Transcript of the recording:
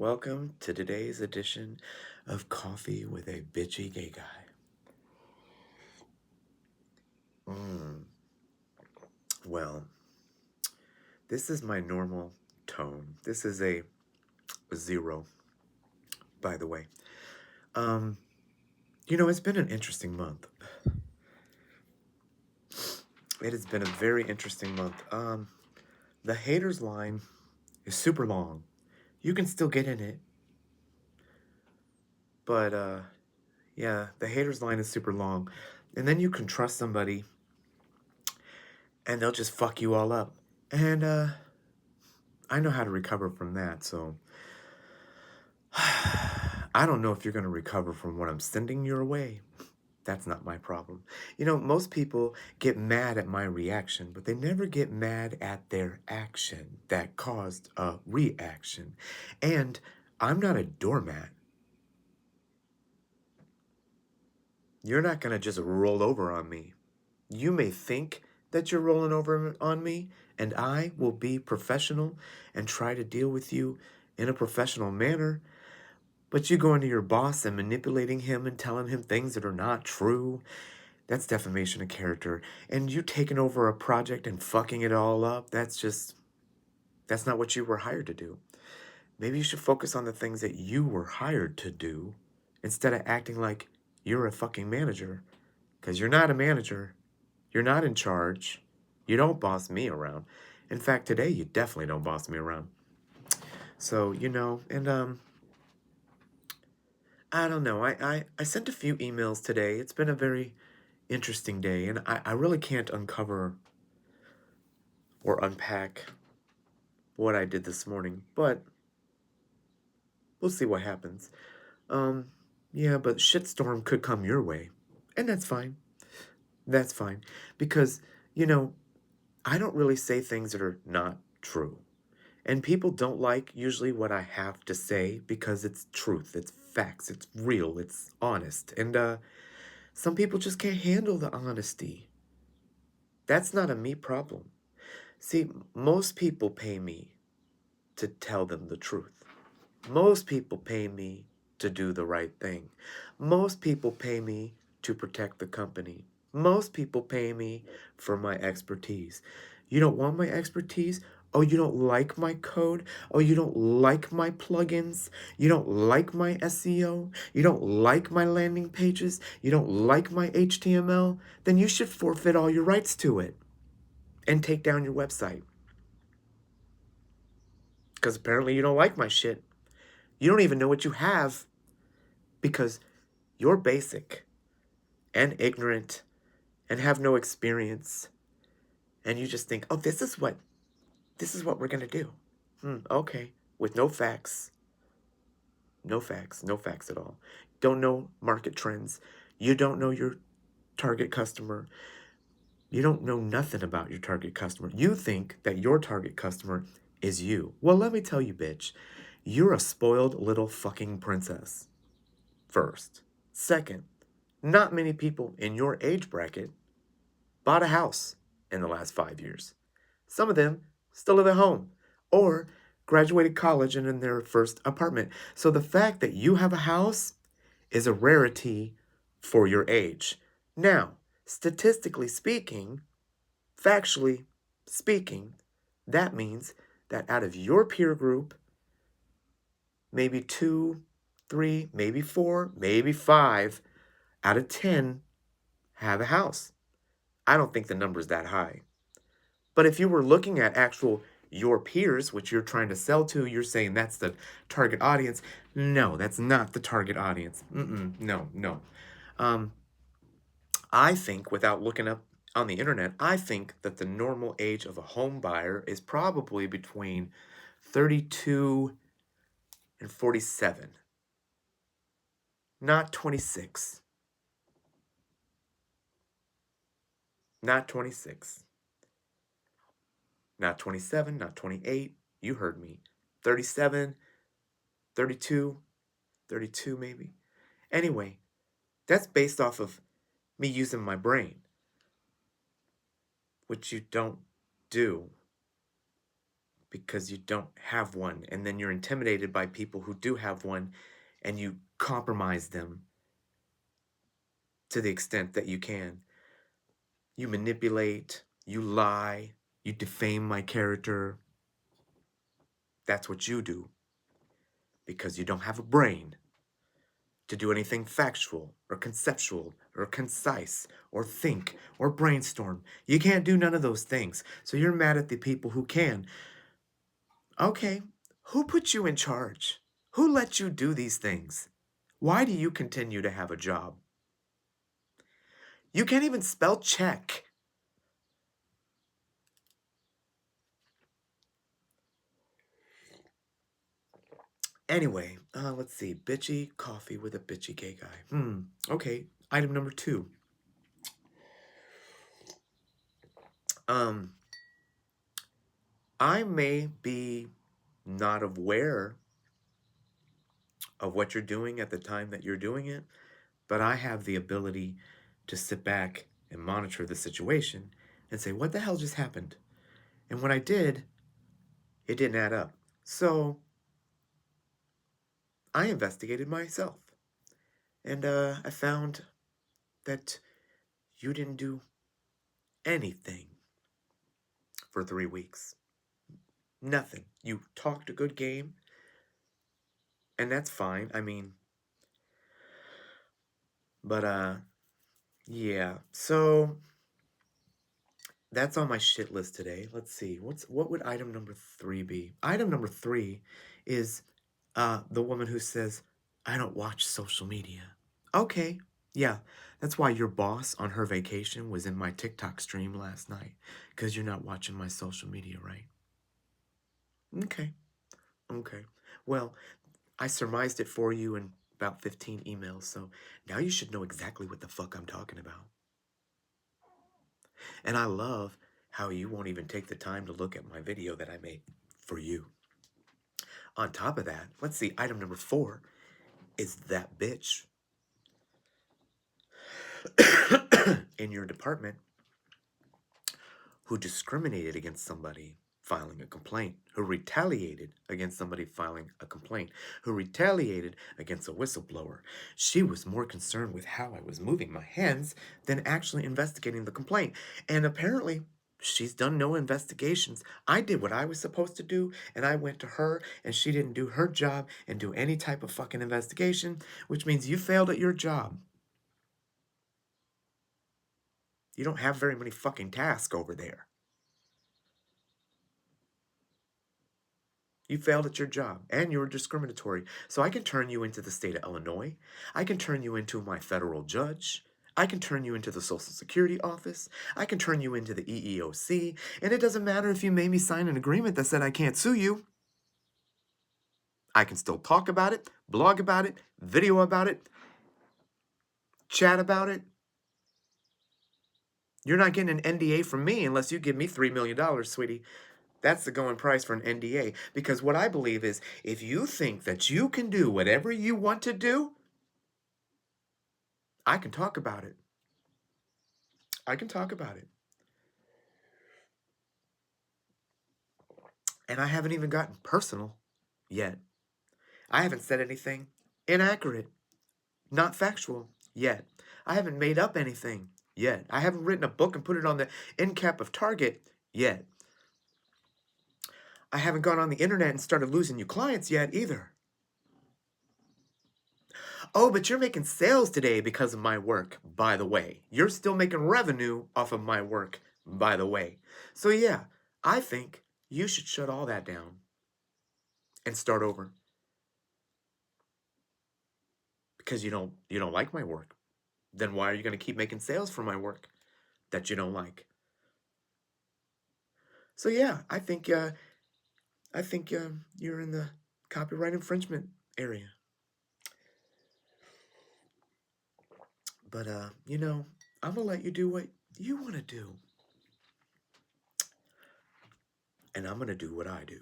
Welcome to today's edition of Coffee with a Bitchy Gay Guy. Well, this is my normal tone. This is a 0, by the way. It's been an interesting month. It has been a very interesting month. The haters line is super long. You can still get in it. But, yeah, the haters line is super long. And then you can trust somebody and they'll just fuck you all up. And, I know how to recover from that, so I don't know if you're going to recover from what I'm sending your way. That's not my problem. Most people get mad at my reaction, but they never get mad at their action that caused a reaction. And I'm not a doormat. You're not going to just roll over on me. You may think that you're rolling over on me, and I will be professional and try to deal with you in a professional manner. But you going to your boss and manipulating him and telling him things that are not true, that's defamation of character. And you taking over a project and fucking it all up, that's not what you were hired to do. Maybe you should focus on the things that you were hired to do instead of acting like you're a fucking manager. Because you're not a manager. You're not in charge. You don't boss me around. In fact, today you definitely don't boss me around. So, I don't know. I sent a few emails today. It's been a very interesting day, and I really can't uncover or unpack what I did this morning, but we'll see what happens. Yeah, but shitstorm could come your way, and that's fine. That's fine. Because, I don't really say things that are not true. And people don't like usually what I have to say because it's truth, it's facts, it's real, it's honest. And some people just can't handle the honesty. That's not a me problem. See, most people pay me to tell them the truth. Most people pay me to do the right thing. Most people pay me to protect the company. Most people pay me for my expertise. You don't want my expertise? Oh, you don't like my code? Oh, you don't like my plugins? You don't like my SEO? You don't like my landing pages? You don't like my HTML? Then you should forfeit all your rights to it and take down your website. Because apparently you don't like my shit. You don't even know what you have because you're basic and ignorant and have no experience. And you just think, oh, this is what we're going to do. Okay. With no facts. No facts. No facts at all. Don't know market trends. You don't know your target customer. You don't know nothing about your target customer. You think that your target customer is you. Well, let me tell you, bitch. You're a spoiled little fucking princess. First. Second, not many people in your age bracket bought a house in the last 5 years. Some of them still live at home or graduated college and in their first apartment. So the fact that you have a house is a rarity for your age. Now, statistically speaking, factually speaking, that means that out of your peer group, maybe 2, 3, maybe 4, maybe 5 out of 10 have a house. I don't think the number's that high. But if you were looking at your peers, which you're trying to sell to, you're saying that's the target audience. No, that's not the target audience. No. I think, without looking up on the internet, I think that the normal age of a home buyer is probably between 32 and 47. Not 26. Not 26. Not 27, not 28. You heard me. 37, 32, 32 maybe. Anyway, that's based off of me using my brain, which you don't do because you don't have one, and then you're intimidated by people who do have one, and you compromise them to the extent that you can. You manipulate, you lie, you defame my character. That's what you do because you don't have a brain to do anything factual or conceptual or concise or think or brainstorm. You can't do none of those things. So you're mad at the people who can. Okay, who put you in charge? Who let you do these things? Why do you continue to have a job? You can't even spell check. Anyway, let's see. Bitchy coffee with a bitchy gay guy. Okay, item number 2. I may be not aware of what you're doing at the time that you're doing it, but I have the ability to sit back and monitor the situation and say, what the hell just happened? And when I did, it didn't add up. So I investigated myself. And I found that you didn't do anything for 3 weeks. Nothing. You talked a good game, and that's fine. I mean, but yeah. So that's on my shit list today. Let's see. What would item number 3 be? Item number 3 is the woman who says, I don't watch social media. Okay. Yeah. That's why your boss on her vacation was in my TikTok stream last night. Because you're not watching my social media, right? Okay. Okay. Well, I surmised it for you in about 15 emails, so now you should know exactly what the fuck I'm talking about. And I love how you won't even take the time to look at my video that I made for you. On top of that, let's see, item number 4 is that bitch in your department who discriminated against somebody filing a complaint, who retaliated against somebody filing a complaint, who retaliated against a whistleblower. She was more concerned with how I was moving my hands than actually investigating the complaint. And apparently, she's done no investigations. I did what I was supposed to do, and I went to her, and she didn't do her job and do any type of fucking investigation, which means you failed at your job. You don't have very many fucking tasks over there. You failed at your job, and you were discriminatory. So I can turn you into the state of Illinois. I can turn you into my federal judge. I can turn you into the Social Security office. I can turn you into the EEOC. And it doesn't matter if you made me sign an agreement that said I can't sue you. I can still talk about it, blog about it, video about it, chat about it. You're not getting an NDA from me unless you give me $3 million, sweetie. That's the going price for an NDA. Because what I believe is, if you think that you can do whatever you want to do, I can talk about it. I can talk about it. And I haven't even gotten personal yet. I haven't said anything inaccurate, not factual yet. I haven't made up anything yet. I haven't written a book and put it on the end cap of Target yet. I haven't gone on the internet and started losing you clients yet either. Oh, but you're making sales today because of my work, by the way. You're still making revenue off of my work, by the way. So yeah, I think you should shut all that down and start over. Because you don't like my work. Then why are you going to keep making sales for my work that you don't like? So yeah, I think you're in the copyright infringement area. But I'm gonna let you do what you want to do, and I'm gonna do what I do.